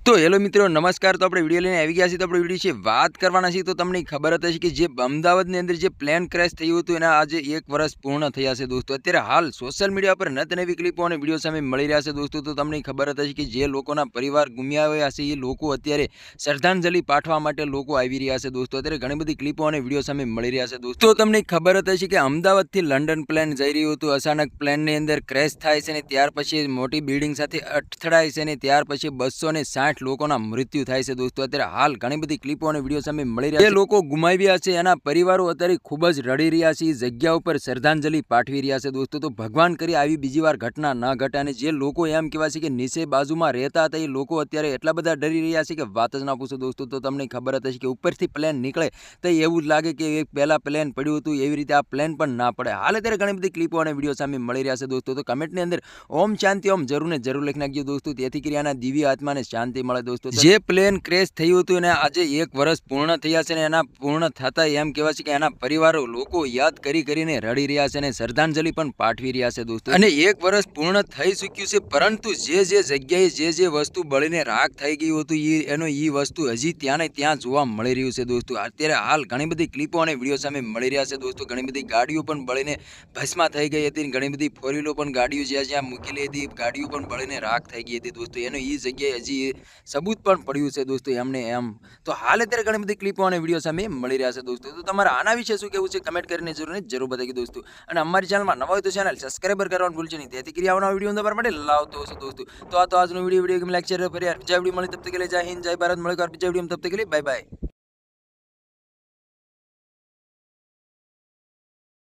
તો હેલો મિત્રો નમસ્કાર। તો આપણે વિડીયો લઈને આવી ગયા છીએ। તો આપણે વિડીયો છે વાત કરવાના છીએ। તો તમને ખબર હશે કે જે અમદાવાદની અંદર જે પ્લેન ક્રેશ થયું હતું એના આજે 1 વર્ષ પૂર્ણ થયા છે દોસ્તો। અત્યારે હાલ સોશિયલ મીડિયા પર નવી ક્લિપો અને વિડીયો સામે મળી રહ્યા છે દોસ્તો। તો તમને ખબર હશે કે જે લોકોના પરિવાર ગુમ્યા હશે એ લોકો અત્યારે શ્રદ્ધાંજલિ પાઠવા માટે લોકો આવી રહ્યા છે દોસ્તો। અત્યારે ઘણી બધી ક્લિપો અને વિડીયો સામે મળી રહ્યા છે દોસ્તો। તો તમને ખબર હશે કે અમદાવાદથી લંડન પ્લેન જઈ રહ્યું હતું, અચાનક પ્લેનની અંદર ક્રેશ થાય છે ને ત્યાર પછી મોટી બિલ્ડિંગ સાથે અથડાય છે ને ત્યાર પછી 260 લોકોના મૃત્યુ થાય છે દોસ્તો। અત્યારે હાલ ઘણી બધી ક્લિપો અને વિડીયો સામે મળી રહ્યા છે। જે લોકો ગુમાવ્યા છે એના પરિવારો અત્યારે ખૂબ જ રડી રહ્યા છે, જગ્યા ઉપર શ્રદ્ધાંજલિ પાઠવી રહ્યા છે દોસ્તો। તો ભગવાન કરી આવી બીજી વાર ઘટના ન ઘટે। અને જે લોકો એમ કહેવાય છે કે નીચે બાજુમાં રહેતા હતા એ લોકો અત્યારે એટલા બધા ડરી રહ્યા છે કે વાત જ ના પૂછો દોસ્તો। તો તમને ખબર હશે કે ઉપરથી પ્લેન નીકળે તો એવું જ લાગે કે એક પહેલા પ્લેન પડ્યું હતું એવી રીતે આ પ્લેન પણ ના પડે। હાલ અત્યારે ઘણી બધી ક્લિપો અને વિડીયો સામે મળી રહ્યા છે દોસ્તો। તો કમેન્ટની અંદર ઓમ શાંતિ ઓમ જરૂર ને જરૂર લખી નાખજો દોસ્તો, તેથી કરી આના દિવ્ય આત્માને શાંતિ મળે દોસ્તો। જે પ્લેન ક્રેશ થયું હતું એને આજે 1 વર્ષ પૂર્ણ થયા છે ને એના પૂર્ણ થતા એમ કહેવાય છે કે એના પરિવારો લોકો યાદ કરીને રડી રહ્યા છે અને શ્રદ્ધાંજલિ પણ પાઠવી રહ્યા છે દોસ્તો। અને 1 વર્ષ પૂર્ણ થઈ ચૂક્યું છે, પરંતુ જે જગ્યાએ જે વસ્તુ બળીને રાખ થઈ ગયું હતું એ વસ્તુ હજી ત્યાં ને ત્યાં જોવા મળી રહ્યું છે દોસ્તો। અત્યારે હાલ ઘણી બધી ક્લિપો અને વિડીયો સામે મળી રહ્યા છે દોસ્તો। ઘણી બધી ગાડીઓ પણ બળીને ભસ્મા થઈ ગઈ હતી, ઘણી બધી ફોર વ્હીલો પણ ગાડીઓ જ્યાં મૂકેલી હતી ગાડીઓ પણ બળીને રાખ થઈ ગઈ હતી દોસ્તો। એનો એ જગ્યાએ હજી સબૂત પણ પડ્યું છે દોસ્તો એમને એમ। તો હાલ અત્યારે ઘણી બધી ક્લિપો અને વિડીયો સામે મળી રહ્યા છે દોસ્તો। તો તમારે આના વિશે શું કહેવું છે કમેન્ટ કરીને જરૂર બતાવી દોસ્તો। અને અમારી ચેનલમાં નવા હોય તો ચેનલ સબસ્ક્રાઈબર કરવાનું ભૂલશો નહીં, તેથી કરી આવનારા વિડીયો તમારા માટે લાવતો હશે દોસ્તો। તો આ તો આજનો વિડીયો ગેમ લેક્ચર ફરી બીજા વિડીયો મળી તબ તક કે लिए जय हिंद जय भारत। મળે બીજા વિડીયો તબ તક કે लिए बाय बाय।